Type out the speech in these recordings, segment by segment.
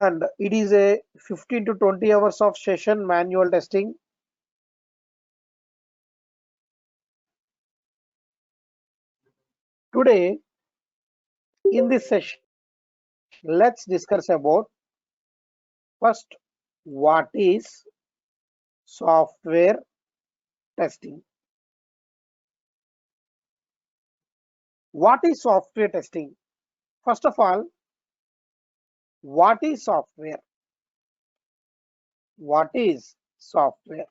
and it is a 15 to 20 hours of session manual testing. Today in this session, let's discuss about first, what is software testing. What is software testing? First of all, what is software? What is software?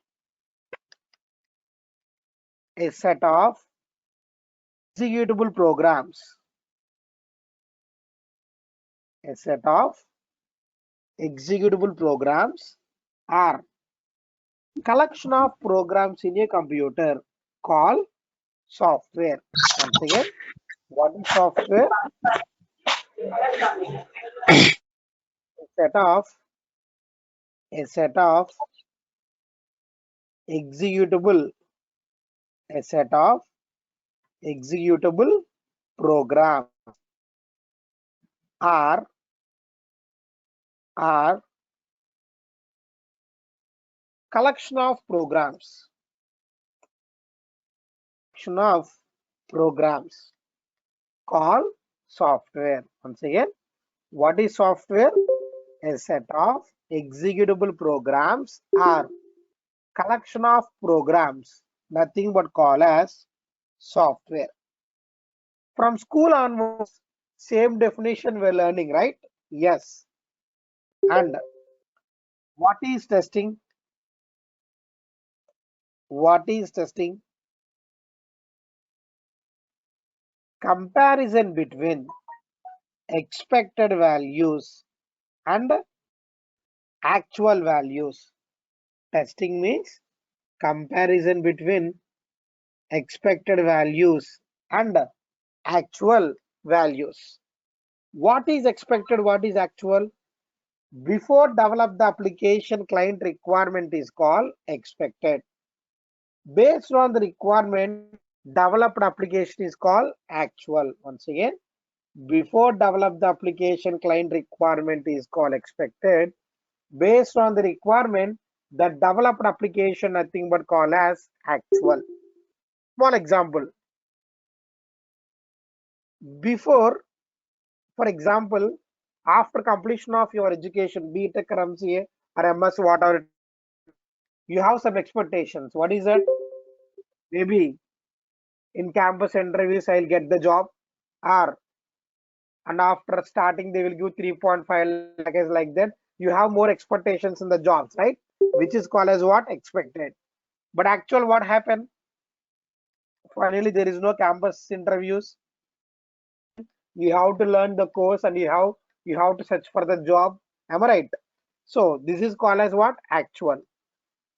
A set of executable programs. A set of executable programs are collection of programs in a computer called software. Once again, what is software? A set of executable a set of executable programs are collection of programs called software. Once again, what is software? A set of executable programs are collection of programs, nothing but called as software. From school onwards, same definition we're learning, right? Yes. And what is testing? What is testing? Comparison between expected values and actual values. Testing means comparison between expected values and actual values. What is expected? What is actual? Before develop the application, client requirement is called expected. Based on the requirement, developed application is called actual. Once again, before develop the application, client requirement is called expected. Based on the requirement, the developed application nothing but called as actual. One example. Before, for example, after completion of your education, be it a MCA or MS, whatever, you have some expectations. What is that? Maybe in campus interviews, I'll get the job, or and after starting, they will give 3.5 lakhs like that. You have more expectations in the jobs, right? Which is called as what? Expected. But actual, what happened? Finally, there is no campus interviews. You have to learn the course and you have to search for the job. Am I right? So this is called as what? Actual.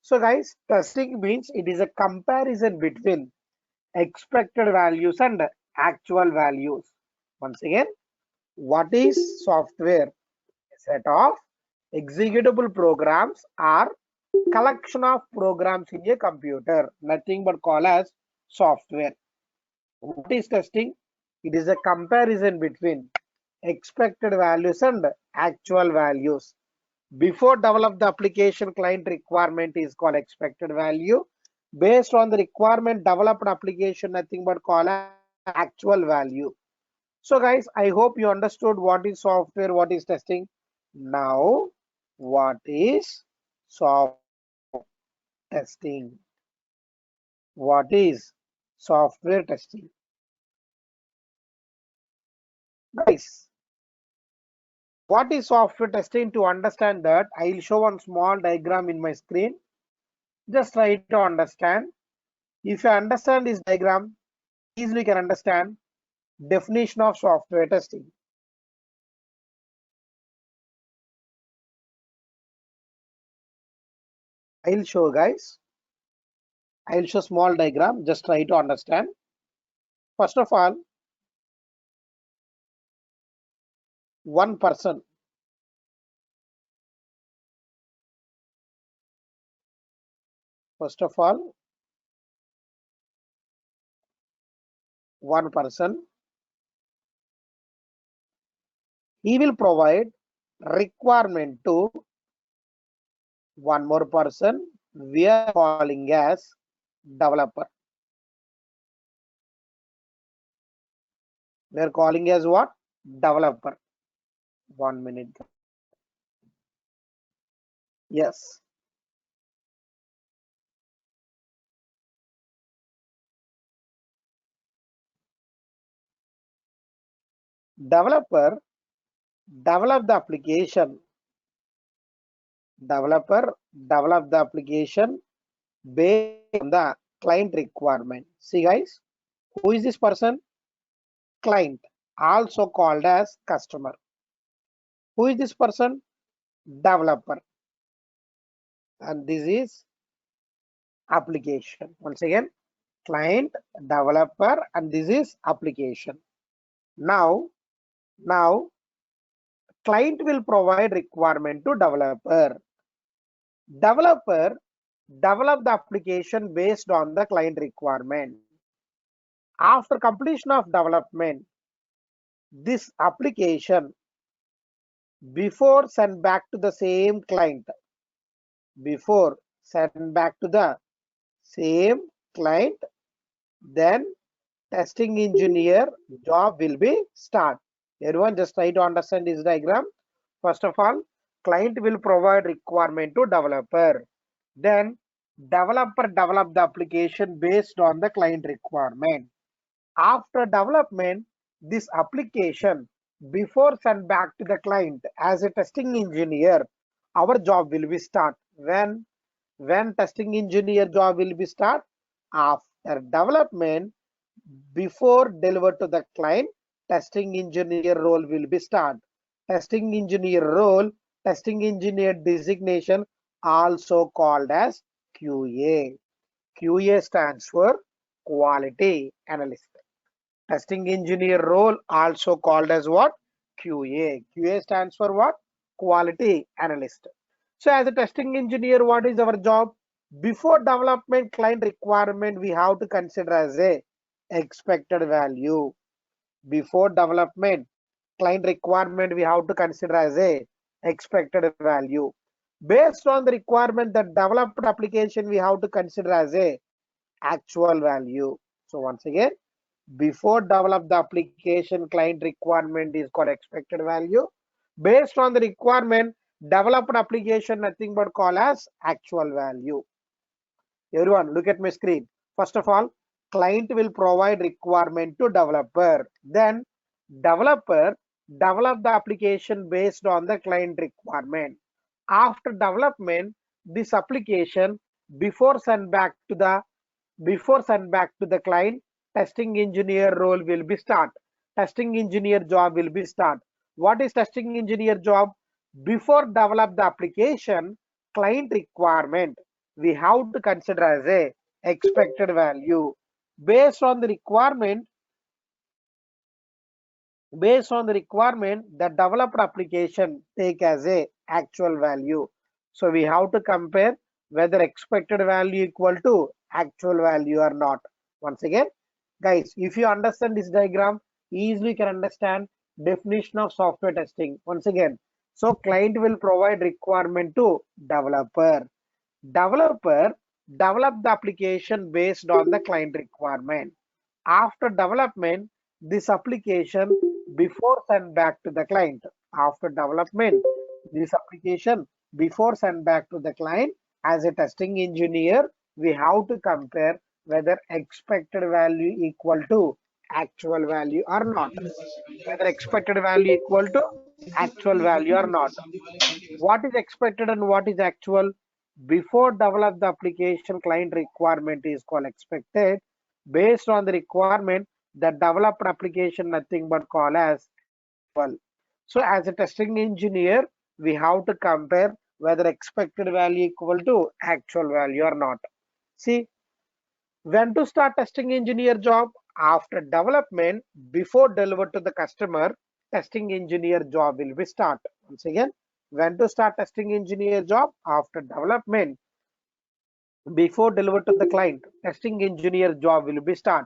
So guys, testing means it is a comparison between expected values and actual values. Once again, what is software? A set of executable programs are collection of programs in a computer, nothing but called as software. What is testing? It is a comparison between expected values and actual values. Before develop the application, client requirement is called expected value. Based on the requirement, developed application nothing but called actual value. So guys, I hope you understood what is software, what is testing. Now, what is software testing? What is software testing? Guys, what is software testing? To understand that, I will show one small diagram in my screen. Just try to understand. If you understand this diagram, easily can understand definition of software testing. I will show guys. I will show small diagram. Just try to understand. First of all, one person. First of all, one person. He will provide requirement to one more person we are calling as developer. We are calling as what? Developer. 1 minute. Yes. Developer develop the application. Developer develop the application based on the client requirement. See guys, who is this person? Client, also called as customer. Who is this person? Developer. And this is application. Once again, client, developer, and this is application. Now client will provide requirement to developer. Developer develop the application based on the client requirement. After completion of development, this application before send back to the same client, before send back to the same client, then testing engineer job will be start. Everyone just try to understand this diagram. First of all, client will provide requirement to developer. Then developer develop the application based on the client requirement. After development, this application before send back to the client as a testing engineer, our job will be start. When testing engineer job will be start? After development, before deliver to the client, testing engineer role will be start. Testing engineer role, testing engineer designation, also called as QA. QA stands for quality analyst. Testing engineer role also called as what? QA. QA stands for what? Quality analyst. So as a testing engineer, what is our job? Before development client requirement, we have to consider as a expected value. Before development client requirement, we have to consider as a expected value. Based on the requirement, the developed application we have to consider as a actual value. So once again, before develop the application client requirement is called expected value. Based on the requirement, developed application nothing but call as actual value. Everyone look at my screen. First of all, client will provide requirement to developer. Then developer develop the application based on the client requirement. After development, this application before send back to the client, testing engineer role will be start. Testing engineer job will be start. What is testing engineer job? Before develop the application client requirement, we have to consider as a expected value. Based on the requirement, the developed application take as a actual value. So we have to compare whether expected value equal to actual value or not. Once again, guys, if you understand this diagram, easily can understand definition of software testing. Once again, so client will provide requirement to developer. Developer develop the application based on the client requirement. After development, this application before send back to the client. After development, this application before send back to the client, as a testing engineer, we have to compare whether expected value equal to actual value or not. Whether expected value equal to actual value or not. What is expected and what is actual? Before develop the application client requirement is called expected. Based on the requirement, the developed application nothing but call as actual. So as a testing engineer, we have to compare whether expected value equal to actual value or not. See, when to start testing engineer job? After development, before deliver to the customer, testing engineer job will be start. Once again, when to start testing engineer job? After development, before deliver to the client, testing engineer job will be start.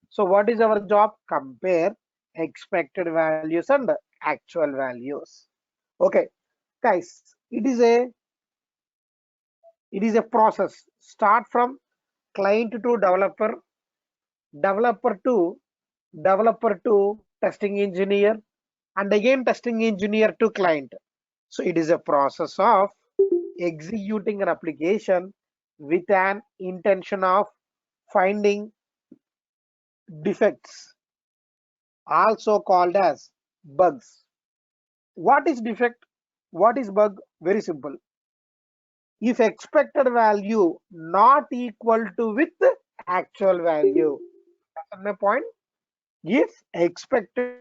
So what is our job? Compare expected values and actual values. Okay, guys, it is a process. Start from client to developer to testing engineer, and again testing engineer to client. So it is a process of executing an application with an intention of finding defects, also called as bugs. What is defect? What is bug? Very simple. If expected value not equal to with actual value. That's my point. If expected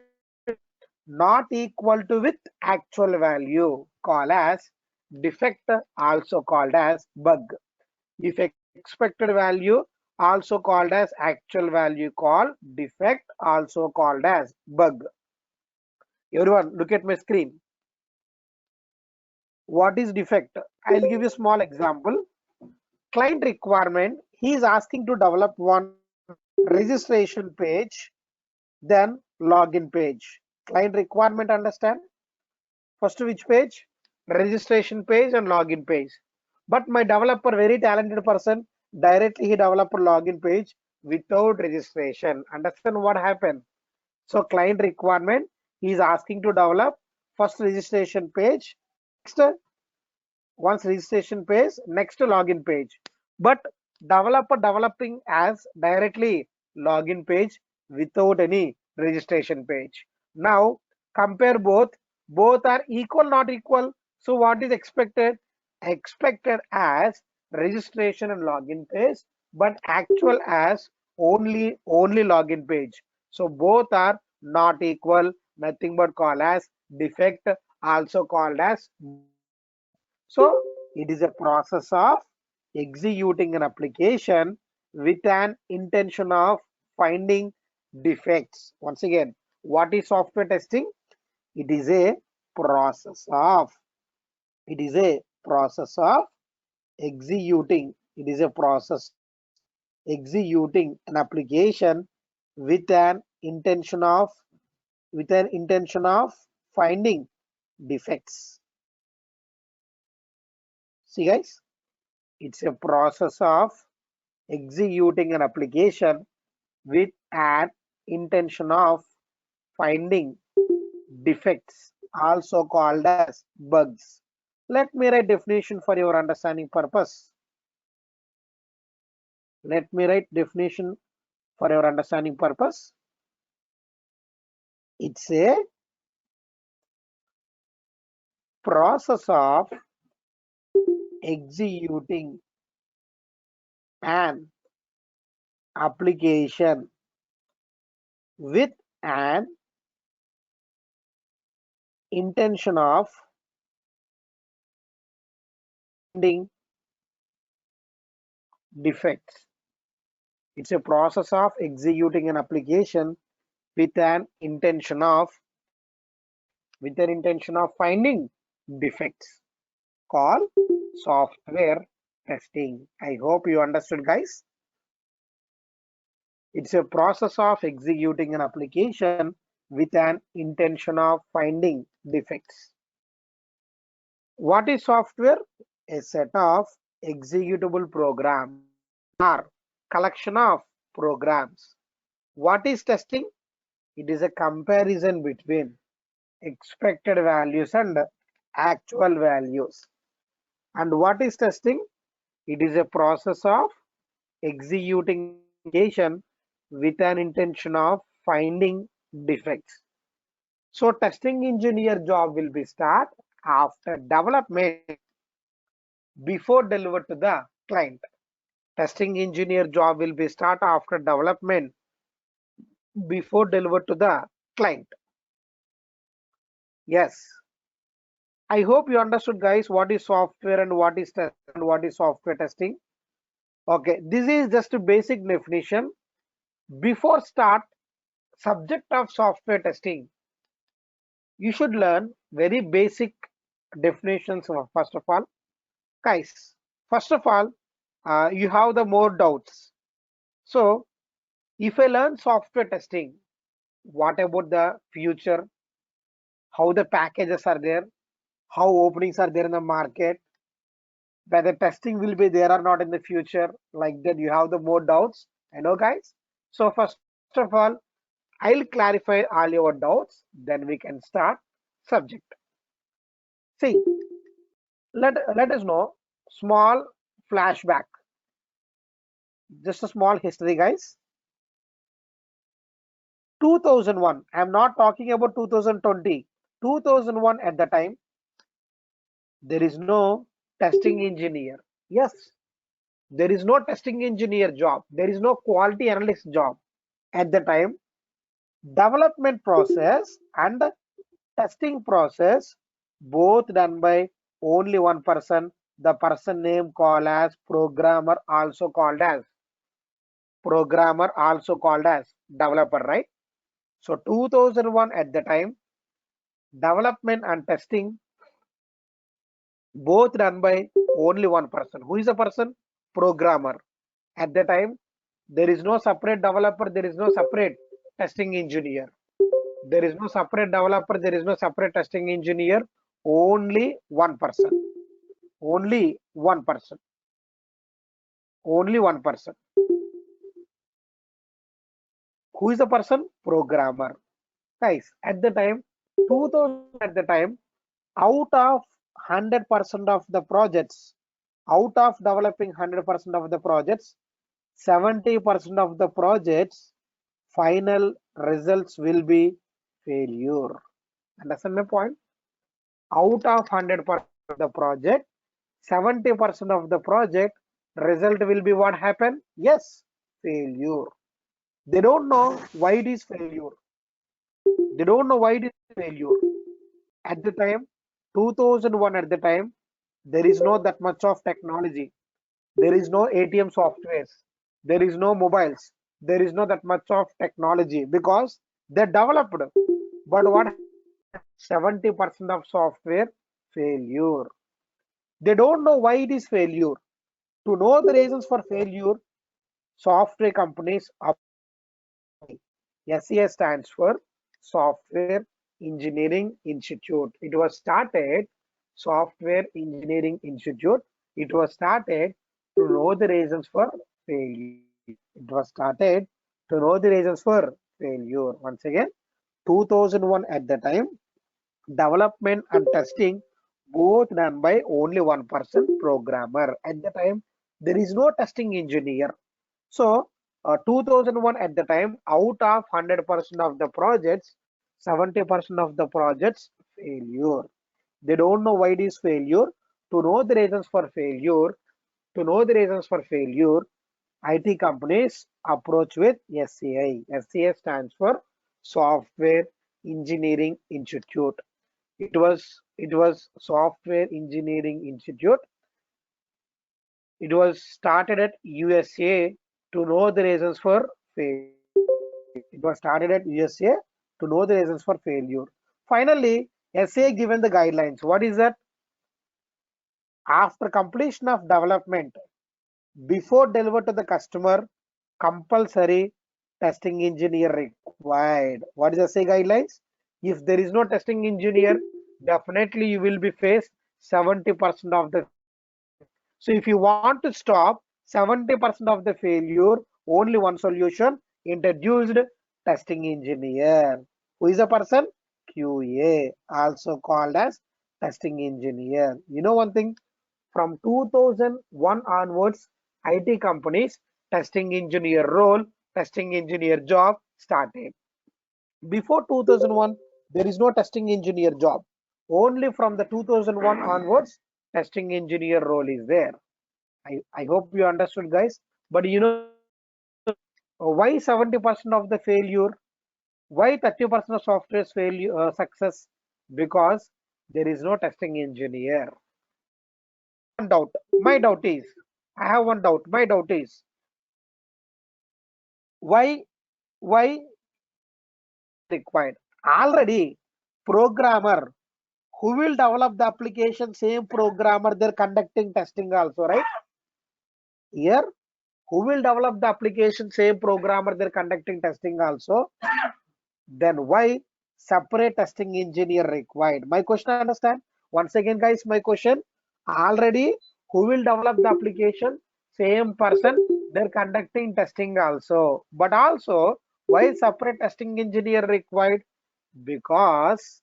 not equal to with actual value, called as defect, also called as bug. If expected value also called as actual value, called defect, also called as bug. Everyone look at my screen. What is defect? I'll give you a small example. Client requirement, he is asking to develop one registration page, then login page. Client requirement, understand? First which page? Registration page and login page. But my developer, very talented person, directly he developed a login page without registration. Understand what happened? So client requirement, he is asking to develop first registration page, next once registration page, next login page. But developer developing as directly login page without any registration page. Now compare both are equal, not equal. So what is expected? Expected as registration and login page, but actual as only login page. So both are not equal, nothing but called as defect, also called as. So it is a process of executing an application with an intention of finding defects. Once again, what is software testing? It is a process of it is a process of executing. It is a process executing an application with an intention of finding defects. See guys, it's a process of executing an application with an intention of finding defects, also called as bugs. Let me write definition for your understanding purpose. Let me write definition for your understanding purpose. It's a process of executing an application with an intention of finding defects. It's a process of executing an application with an intention of finding defects, called software testing. I hope you understood guys. It's a process of executing an application with an intention of finding defects. What is software? A set of executable programs or collection of programs. What is testing? It is a comparison between expected values and actual values. And what is testing? It is a process of executing application with an intention of finding defects. So testing engineer job will be start after development before delivered to the client. Testing engineer job will be start after development before delivered to the client. Yes. I hope you understood guys what is software and what is test and what is software testing. Okay, this is just a basic definition. Before start subject of software testing, you should learn very basic definitions of first of all. Guys, first of all, you have the more doubts. So if I learn software testing, what about the future? How the packages are there? how openings are there in the market, whether testing will be there or not in the future. Like that, you have the more doubts. I know, guys. So first of all, I'll clarify all your doubts. Then we can start subject. See, let us know small flashback. Just a small history, guys. 2001. I'm not talking about 2020. 2001 at the time, there is no testing engineer. Yes, there is no testing engineer job. There is no quality analyst job. At the time, development process and testing process both done by only one person. The person name called as programmer, also called as developer, right? So 2001 at the time, development and testing both done by only one person. Who is the person? Programmer. At the time, there is no separate developer, there is no separate testing engineer. There is no separate developer, there is no separate testing engineer. Only one person. Only one person. Only one person. Who is the person? Programmer. Guys, at the time, 2000 at the time, out of 100% of the projects, out of developing 100% of the projects, 70% of the projects, final results will be failure. Understand my point? Out of 100% of the project, 70% of the project result will be what happened? Yes, failure. They don't know why it is failure. They don't know why it is failure. At the time, 2001 at the time, there is no that much of technology. There is no ATM softwares. There is no mobiles. There is no that much of technology because they developed. But what 70% of software failure. They don't know why it is failure. To know the reasons for failure, software companies SES stands for Software Engineering Institute. It was started Software Engineering Institute. It was started to know the reasons for failure. It was started to know the reasons for failure. Once again, 2001 at the time, development and testing both done by only one person, programmer. At the time, there is no testing engineer. So 2001 at the time, out of 100% of the projects, 70% of the projects failure. They don't know why it is failure. To know the reasons for failure, to know the reasons for failure, IT companies approach with SCI. SCI stands for Software Engineering Institute. It was Software Engineering Institute. It was started at USA to know the reasons for failure. It was started at USA to know the reasons for failure. Finally, SA given the guidelines. What is that? After completion of development, before delivered to the customer, compulsory testing engineer required. What is SA guidelines? If there is no testing engineer, definitely you will be faced 70% of the. So if you want to stop 70% of the failure, only one solution, introduced testing engineer. Who is the person? QA, also called as testing engineer. You know one thing, from 2001 onwards, IT companies, testing engineer role, testing engineer job started. Before 2001, there is no testing engineer job. Only from the 2001 onwards, testing engineer role is there. I hope you understood, guys. But you know why 70% of the failure? Why 30% of software failure success? Because there is no testing engineer. One doubt. My doubt is, I have one doubt. My doubt is why required? Already programmer who will develop the application, same programmer, they're conducting testing also, right? Here, who will develop the application, same programmer, they're conducting testing also. Then why separate testing engineer required? My question, understand? Once again, guys, my question already, who will develop the application? Same person, they're conducting testing also. But also, why separate testing engineer required? Because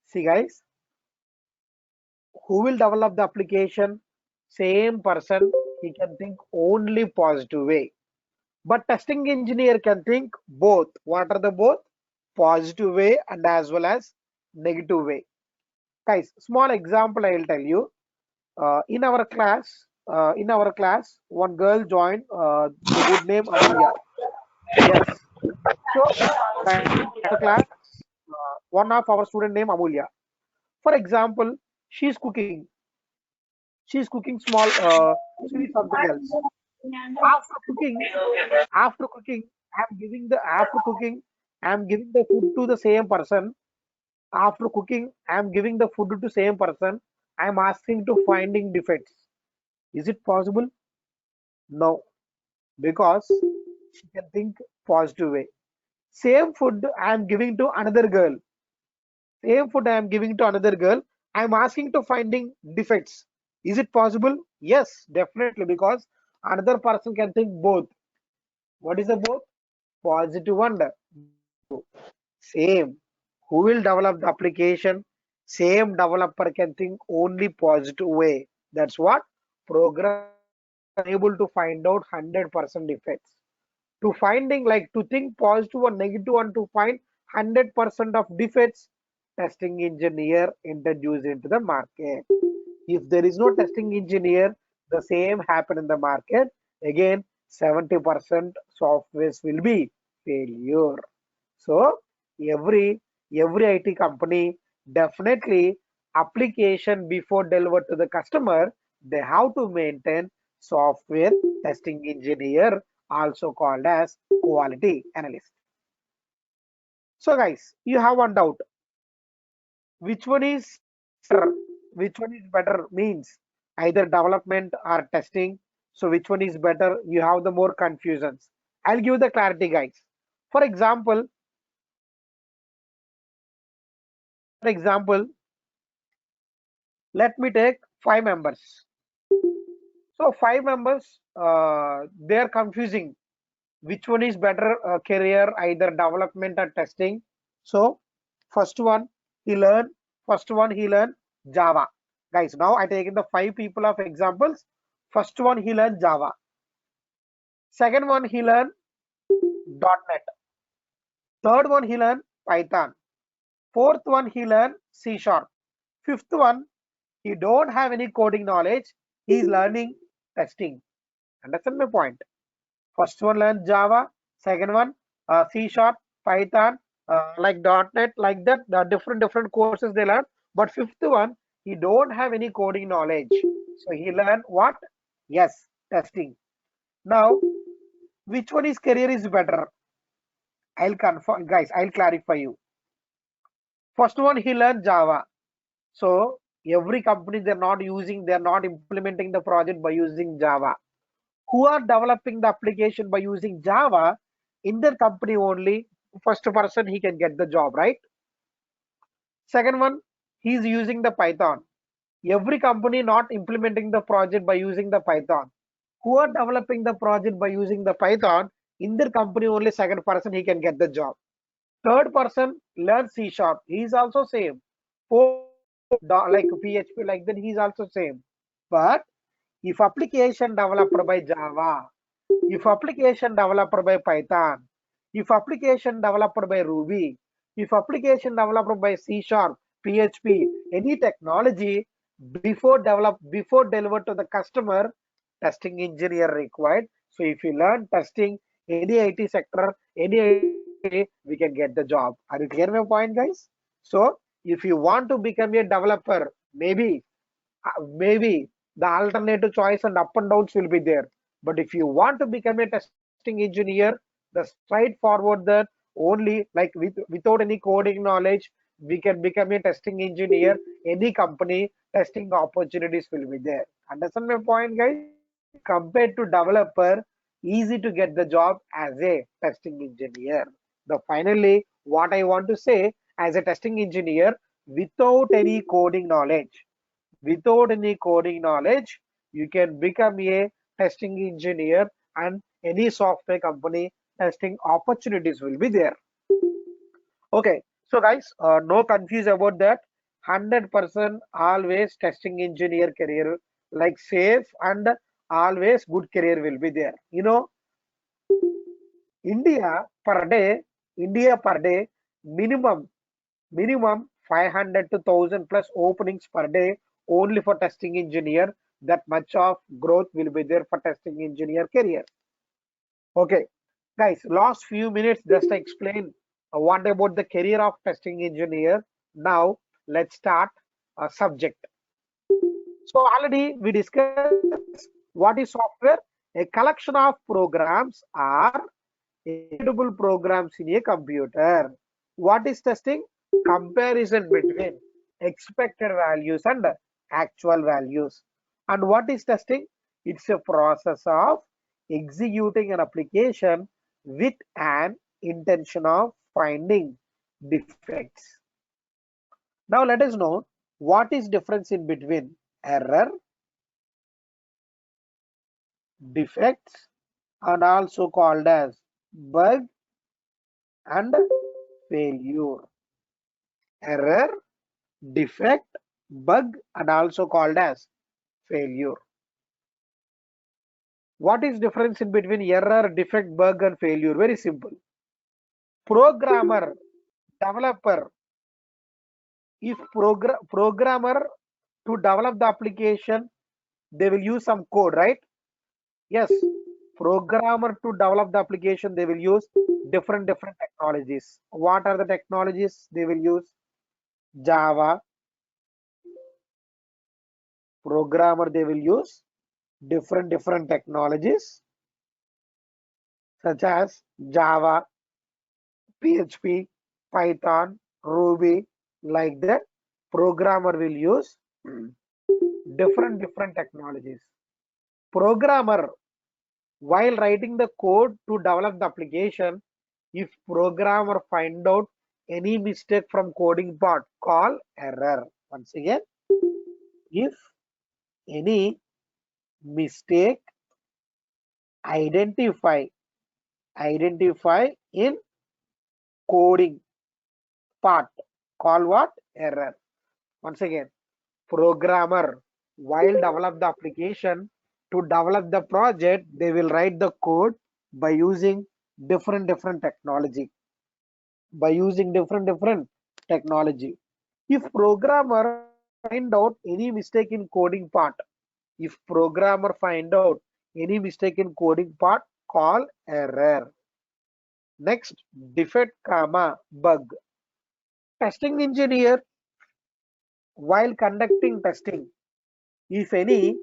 see guys, who will develop the application? Same person, he can think only positive way. But testing engineer can think both. What are the both? Positive way and as well as negative way. Guys, small example I will tell you. In our class, one girl joined. The good name Amulya. Yes. So, guys, the class, one of our student name Amulya. For example, she's cooking. She's cooking small, sweet something else. After cooking, after cooking, I'm giving the food to the same person. After cooking, I'm giving the food to same person. I'm asking to finding defects. Is it possible? No, because she can think positive way. Same food I'm giving to another girl. Same food I am giving to another girl. I'm asking to finding defects. Is it possible? Yes, definitely, because another person can think both. What is the both? Positive and negative. Same. Who will develop the application? Same developer can think only positive way. That's what program able to find out 100% defects. To finding like to think positive or negative and to find 100% of defects, testing engineer introduced into the market. If there is no testing engineer, the same happen in the market. Again, 70% softwares will be failure. So every IT company definitely application before delivered to the customer, they have to maintain software testing engineer, also called as quality analyst. So guys, you have one doubt. Which one is better? Which one is better means either development or testing. So which one is better? You have the more confusions. I'll give the clarity, guys. For example, for example, let me take 5 members. So 5 members, they are confusing. Which one is better career, either development or testing? So first one he learn, first one he learn Java. Guys, now I taken the 5 people of examples. First one he learn Java. Second one he learn .NET. Third one he learn Python. Fourth one he learn C Sharp. Fifth one, he don't have any coding knowledge. He is learning testing. Understand my point? First one learn Java. Second one C Sharp, Python, like .NET, like that. The different courses they learn. But fifth one, he don't have any coding knowledge. So he learn what? Yes, testing. Now, which one is career is better? I'll confirm, guys. I'll clarify you. First one, he learned Java. So every company they're not implementing the project by using Java. Who are developing the application by using Java, in their company only, first person he can get the job, right? Second one, he's using the Python. Every company not implementing the project by using the Python. Who are developing the project by using the Python, in their company only second person he can get the job. Third person learns C Sharp. He is also same. Fourth, like PHP, like that, he is also same. But if application developer by Java, if application developer by Python, if application developer by Ruby, if application developer by C Sharp, PHP, any technology, before delivered to the customer, testing engineer required. So if you learn testing, any IT sector, any IT, we can get the job. Are you clear my point, guys? So if you want to become a developer, maybe the alternative choice and up and downs will be there. But if you want to become a testing engineer, the straightforward that only like without any coding knowledge, we can become a testing engineer. Any company testing opportunities will be there. Understand my point, guys? Compared to developer, easy to get the job as a testing engineer. The finally, what I want to say, as a testing engineer, without any coding knowledge. Without any coding knowledge, you can become a testing engineer, and any software company testing opportunities will be there. Okay, so guys, no confuse about that. 100% always testing engineer career, like safe and always good career will be there. You know, India per day, India per day, minimum 500 to 1000 plus openings per day only for testing engineer. That much of growth will be there for testing engineer career. Okay, guys, last few minutes just explain what about the career of testing engineer. Now let's start a subject. So already we discussed what is software. A collection of programs are executable programs in a computer. What is testing? Comparison between expected values and actual values. And what is testing? It's a process of executing an application with an intention of finding defects. Now let us know what is difference in between error, defects, and also called as bug and failure. Error, defect, bug, and also called as failure. What is difference in between error, defect, bug, and failure? Very simple. Programmer, developer, if programmer to develop the application, they will use some code, right? Yes, programmer to develop the application, they will use different technologies. What are the technologies they will use? Java. Programmer, they will use different technologies such as Java, PHP, Python, Ruby. Like that, programmer will use different technologies. Programmer, while writing the code to develop the application, if programmer find out any mistake from coding part, call error. Once again, if any mistake identify in coding part, call what? Error. Once again, programmer, while develop the application, to develop the project, they will write the code by using different technology. By using different technology. If programmer find out any mistake in coding part, if programmer find out any mistake in coding part, call error. Next, defect, bug. Testing engineer, while conducting testing, if any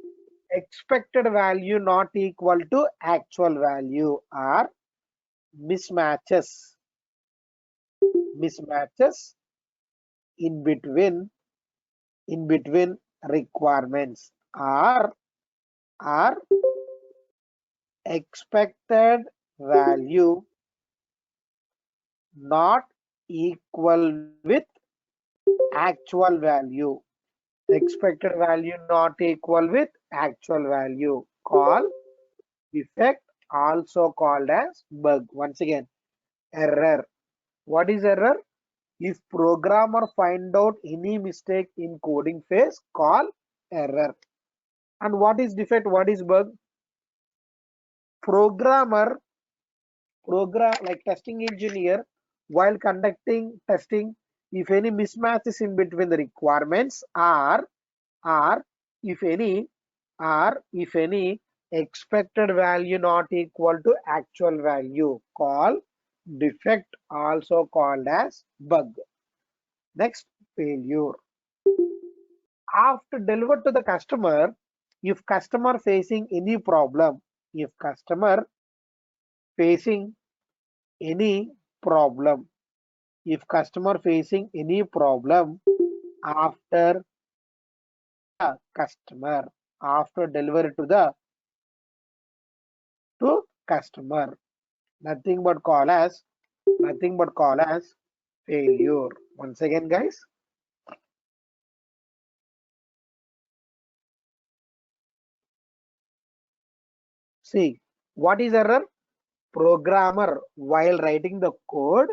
expected value not equal to actual value or mismatches in between requirements are expected value not equal with actual value. Expected value not equal with actual value, call defect, also called as bug. Once again, error. What is error? If programmer find out any mistake in coding phase, call error. And what is defect? What is bug? Programmer, like testing engineer, while conducting testing, if any mismatches in between the requirements are if any if any expected value not equal to actual value, call defect, also called as bug. Next, failure. After delivered to the customer, if customer facing any problem, if customer facing any problem, if customer facing any problem after customer, after delivery to the customer, nothing but call as failure. Once again, guys, See, what is error? Programmer while writing the code,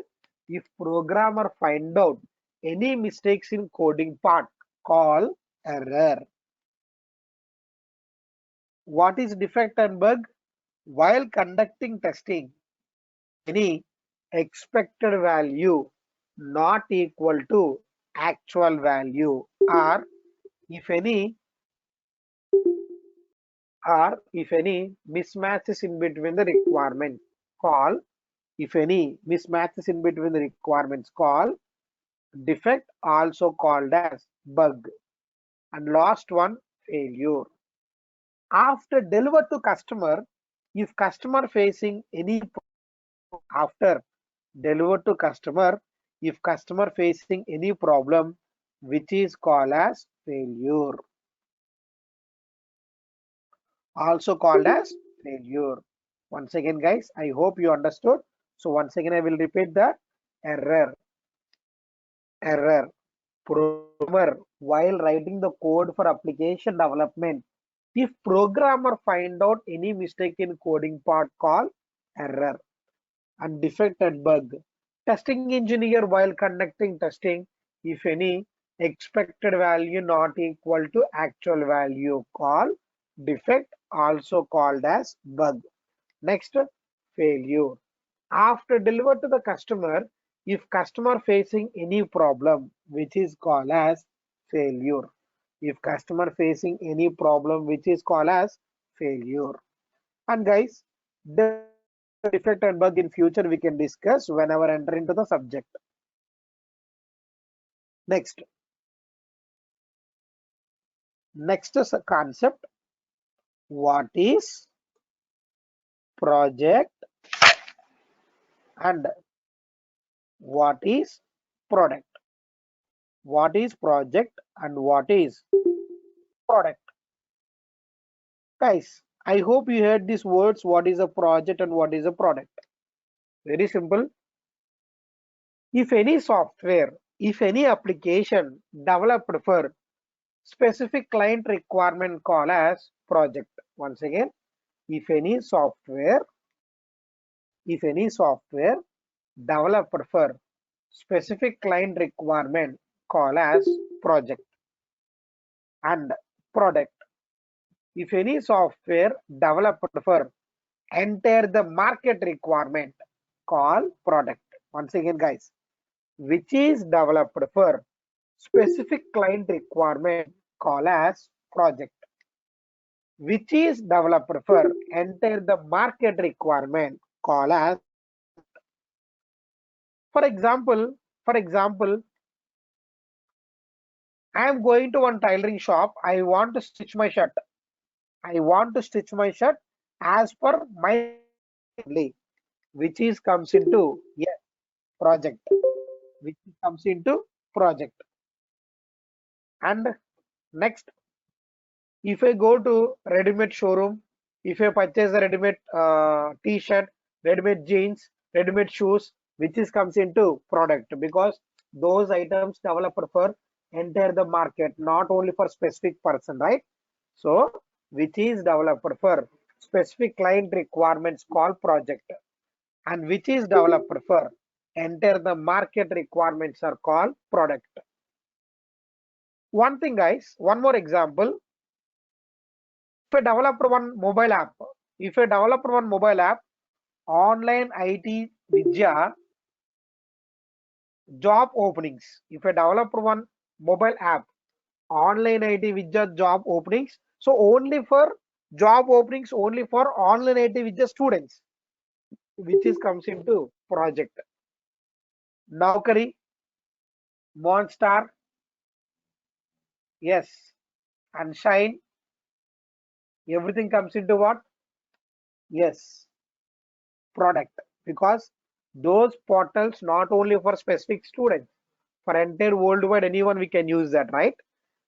if programmer find out any mistakes in coding part, call error. What is defect and bug? While conducting testing, any expected value not equal to actual value, or if any mismatches in between the requirement, call if any mismatches in between the requirements, call defect, also called as bug. And last one, failure. After deliver to customer, if customer facing any after deliver to customer, if customer facing any problem, which is called as failure, also called as failure. Once again, guys, I hope you understood. So once again, I will repeat that. Error. Programmer while writing the code for application development, if programmer find out any mistake in coding part, call error. And defect and bug. Testing engineer while conducting testing, if any expected value not equal to actual value, call defect, also called as bug. Next, failure. After deliver to the customer, if customer facing any problem, which is called as failure. If customer facing any problem, which is called as failure. And guys, the defect and bug in future we can discuss whenever enter into the subject. Next is a concept. What is project and what is product? What is project and what is product? Guys, I hope you heard these words. What is a project and what is a product? Very simple. If any software, if any application developed for specific client requirement, call as project. Once again, if any software developed for specific client requirement, call as project. And product, if any software developed for enter the market requirement, call product. Once again, guys, which is developed for specific client requirement, call as project. Which is developed for enter the market requirement, call as. For example, I am going to one tailoring shop. I want to stitch my shirt. As per my only, which is comes into project. Which comes into project. And next, if I go to ready-made showroom, if I purchase a ready-made t-shirt, ready-made jeans, ready-made shoes, which is comes into product, because those items developed for enter the market, not only for specific person, right? So which is developed for specific client requirements, called project, and which is developed for enter the market requirements are called product. One thing, guys, one more example. If I developed one mobile app, online IT Vidya job openings. If I develop one mobile app, online IT Vidya job openings, so only for job openings, only for online IT Vidya students, which is comes into project. Naukri, Monstar, yes, and Shine, everything comes into what? Yes, product, because those portals not only for specific students, for entire worldwide anyone we can use that, right?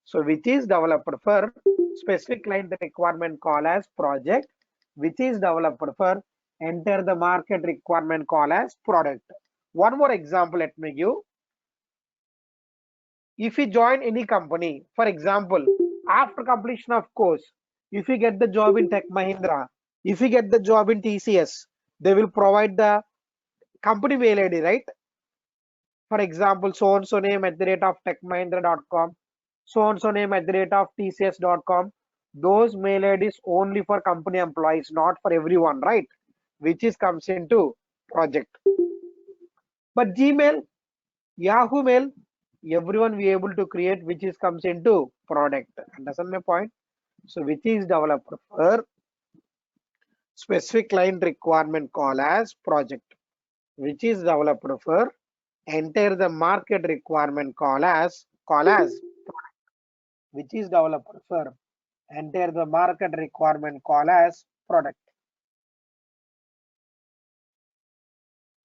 So which is developed for specific client requirement, call as project, which is developed for enter the market requirement, call as product. One more example let me give. If you join any company, for example, after completion of course, if you get the job in Tech Mahindra, If you get the job in TCS, they will provide the company mail ID, right? For example, so and so name at the rate of techmahindra.com, so and so name at the rate of tcs.com. Those mail IDs only for company employees, not for everyone, right? Which is comes into project. But Gmail, Yahoo Mail, everyone we able to create, which is comes into product. Understand my point? So which is developed for specific client requirement call as project, which is developed for enter the market requirement call as which is developed for enter the market requirement call as product.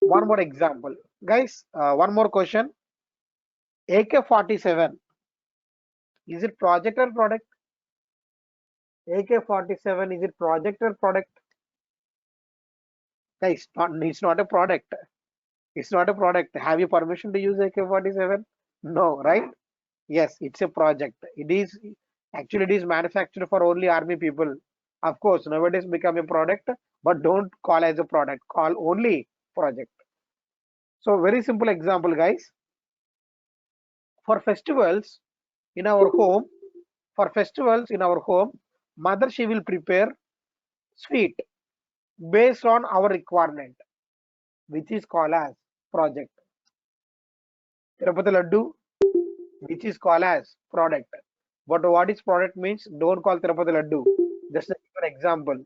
One more example, guys. One more question. AK-47, is it project or product? AK-47, is it project or product? Guys, it's not a product. It's not a product. Have you permission to use AK-47? No, right? Yes, it's a project. It is actually it is manufactured for only army people. Of course, nowadays become a product, but don't call as a product. Call only project. So very simple example, guys. For festivals in our home, mother she will prepare sweet based on our requirement, which is called as project. Tirupati Laddu, which is called as product. But what is product means? Don't call Tirupati Laddu. Just for example.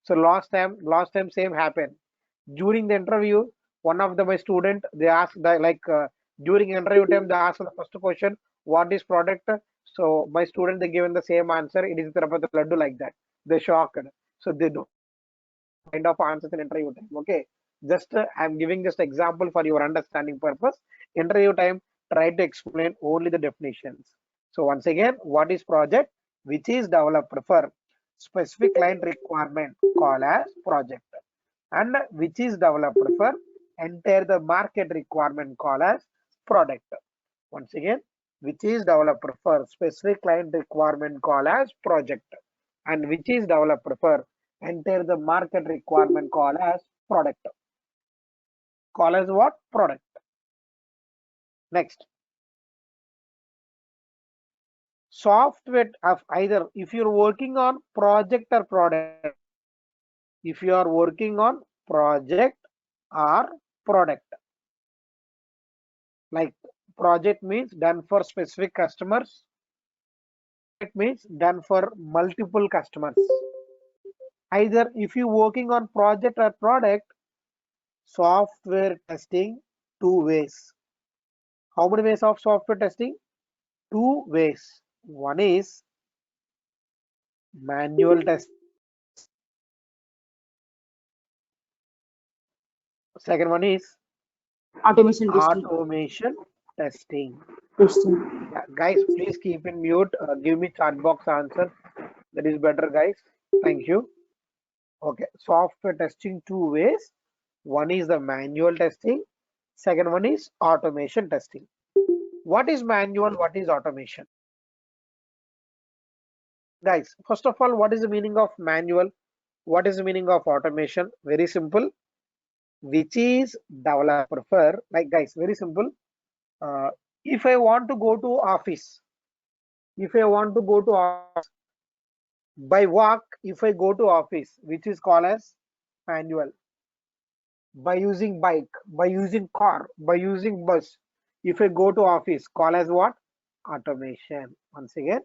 So last time same happened. During the interview, one of my student they asked during interview time they asked the first question, what is product? So my student they given the same answer. It is Tirupati Laddu like that. They shocked. So they don't kind of answers in interview time. Okay, just I'm giving just example for your understanding purpose. Interview time, try to explain only the definitions. So once again, what is project? Which is developed for specific client requirement call as project, and which is developed for enter the market requirement call as product. Once again, which is developed for specific client requirement call as project, and which is developed for enter the market requirement call as product. Call as what? Product. Next, software of either if you're working on project or product, if you are working on project or product, like project means done for specific customers, it means done for multiple customers. Either if you working on project or product, software testing two ways. How many ways of software testing? Two ways. One is manual test. Second one is Automation testing. automation testing. Testing. Yeah, guys, please keep in mute. Give me chat box answer. That is better, guys. Thank you. Okay, software testing two ways. One is the manual testing. Second one is automation testing. What is manual? What is automation? Guys, first of all, what is the meaning of manual? What is the meaning of automation? Very simple. Which is developer for, like guys, very simple. Uh, if I want to go to office, if I want to go to office by walk, if I go to office, which is called as manual. By using bike, by using car, by using bus, if I go to office, call as what? Automation. Once again,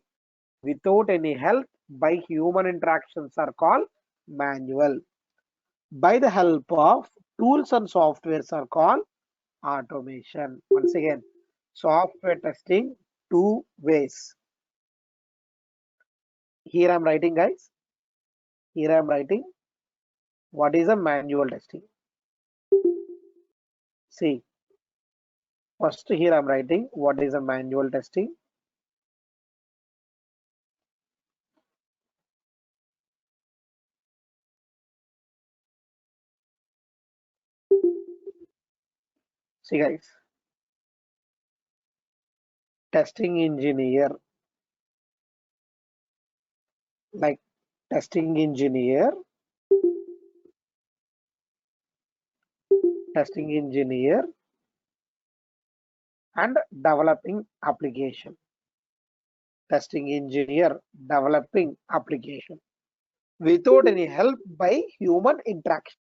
without any help by human interactions are called manual. By the help of tools and softwares are called automation. Once again, software testing two ways. Here I'm writing, guys. Here I'm writing what is a manual testing. See, first here I'm writing what is a manual testing. See, guys, testing engineer, like testing engineer testing engineer, and developing application. Testing engineer, developing application without any help by human interaction.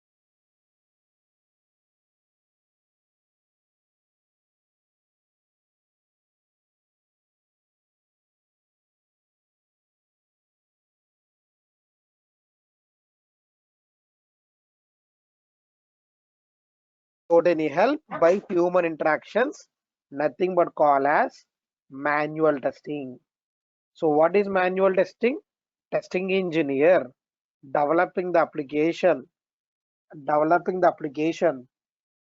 Without any help by human interactions, nothing but call as manual testing. So what is manual testing? Testing engineer developing the application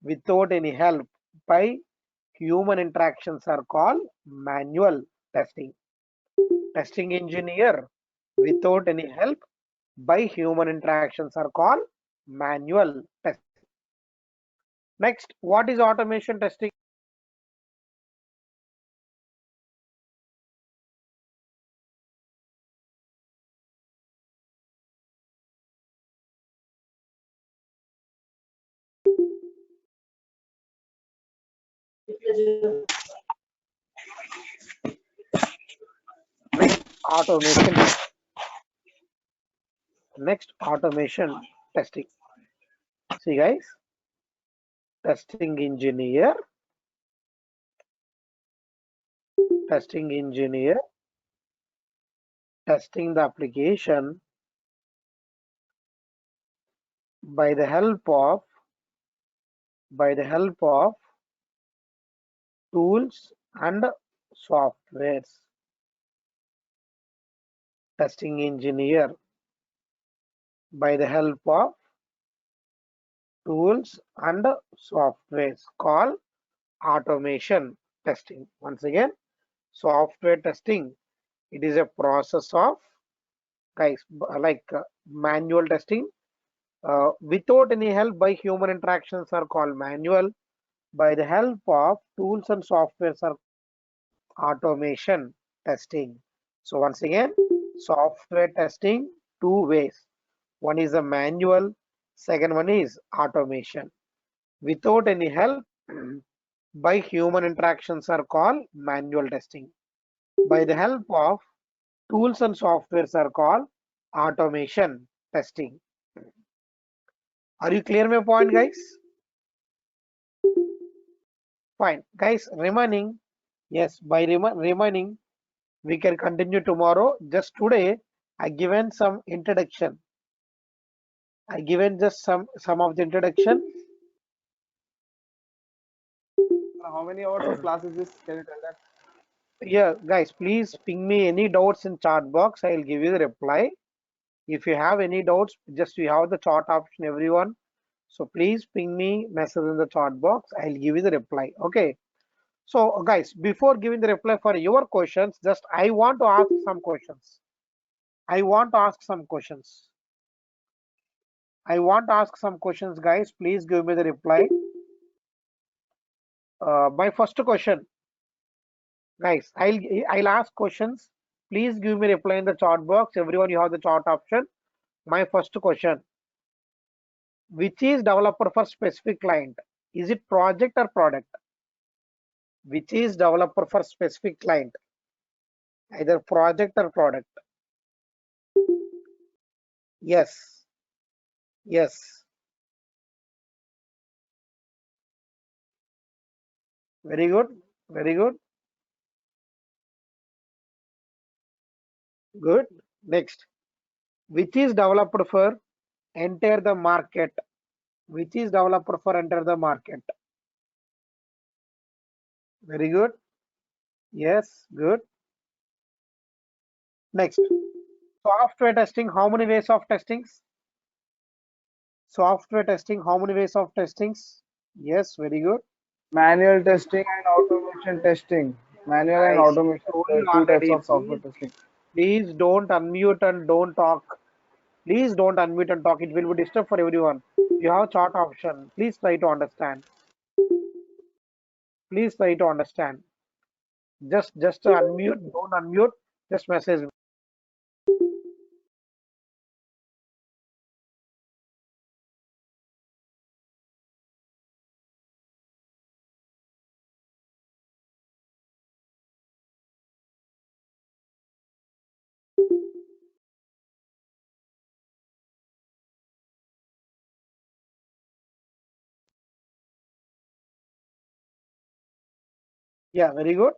without any help by human interactions are called manual testing. Testing engineer without any help by human interactions are called manual testing. Next, what is automation testing? Next, automation. Next, automation testing. See guys, testing engineer, testing engineer, testing the application by the help of tools and softwares. Testing engineer by the help of tools and softwares called automation testing. Once again, software testing, it is a process of guys like manual testing without any help by human interactions are called manual. By the help of tools and softwares are automation testing. So once again, software testing two ways. One is a manual, second one is automation. Without any help by human interactions are called manual testing. By the help of tools and softwares are called automation testing. Are you clear my point, guys? Fine. Guys, remaining, yes, by remaining, we can continue tomorrow. Just today, I given some introduction. I given just some of the introduction. How many hours of class is this? Can you tell that? Yeah, guys, please ping me any doubts in chat box. I'll give you the reply. If you have any doubts, just we have the chat option, everyone. So please ping me message in the chat box. I'll give you the reply. Okay. So guys, before giving the reply for your questions, just I want to ask some questions. I want to ask some questions. I want to ask some questions, guys. Please give me the reply. My first question, guys, I'll ask questions. Please give me reply in the chat box. Everyone, you have the chat option. My first question: which is developer for specific client? Is it project or product? Which is developer for specific client? Either project or product. Yes. Yes. Very good. Very good. Good. Next. Which is developer for enter the market? Which is developer for enter the market? Very good. Yes. Good. Next. Software testing. How many ways of testings? Software testing. How many ways of testings? Yes. Very good. Manual testing and automation testing. Manual and Guys, automation, told the you two types already. of software testing. Please don't unmute and don't talk. Please don't unmute and talk. It will be disturb for everyone. You have chat option. Please try to understand. Please try to understand. Just unmute. Don't unmute. Just message me. Yeah, very good.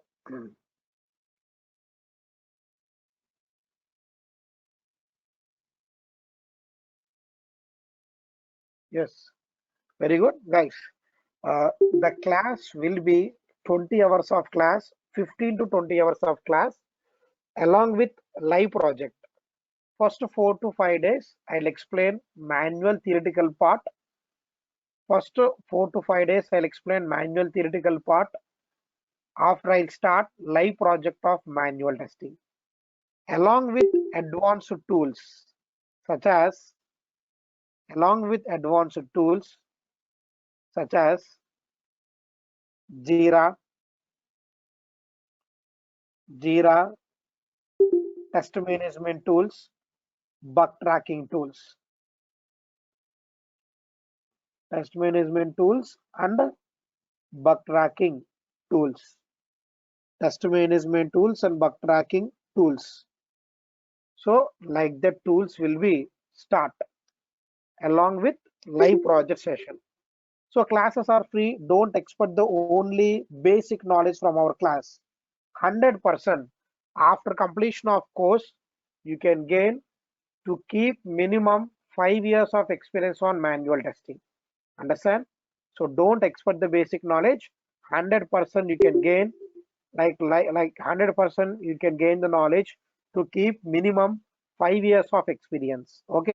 Yes, very good, guys. The class will be 20 hours of class, 15 to 20 hours of class, along with live project. First 4 to 5 days, I'll explain manual theoretical part. First 4 to 5 days, I'll explain manual theoretical part. After I'll start live project of manual testing, along with advanced tools such as along with advanced tools such as Jira, Jira, test management tools, bug tracking tools, test management tools, and bug tracking tools, test management tools, and bug tracking tools. So, like the tools will be start along with live project session. So, classes are free. Don't expect the only basic knowledge from our class. 100% after completion of course, you can gain to keep minimum 5 years of experience on manual testing. Understand? So don't expect the basic knowledge. 100% you can gain, like 100% you can gain the knowledge to keep minimum 5 years of experience. Okay.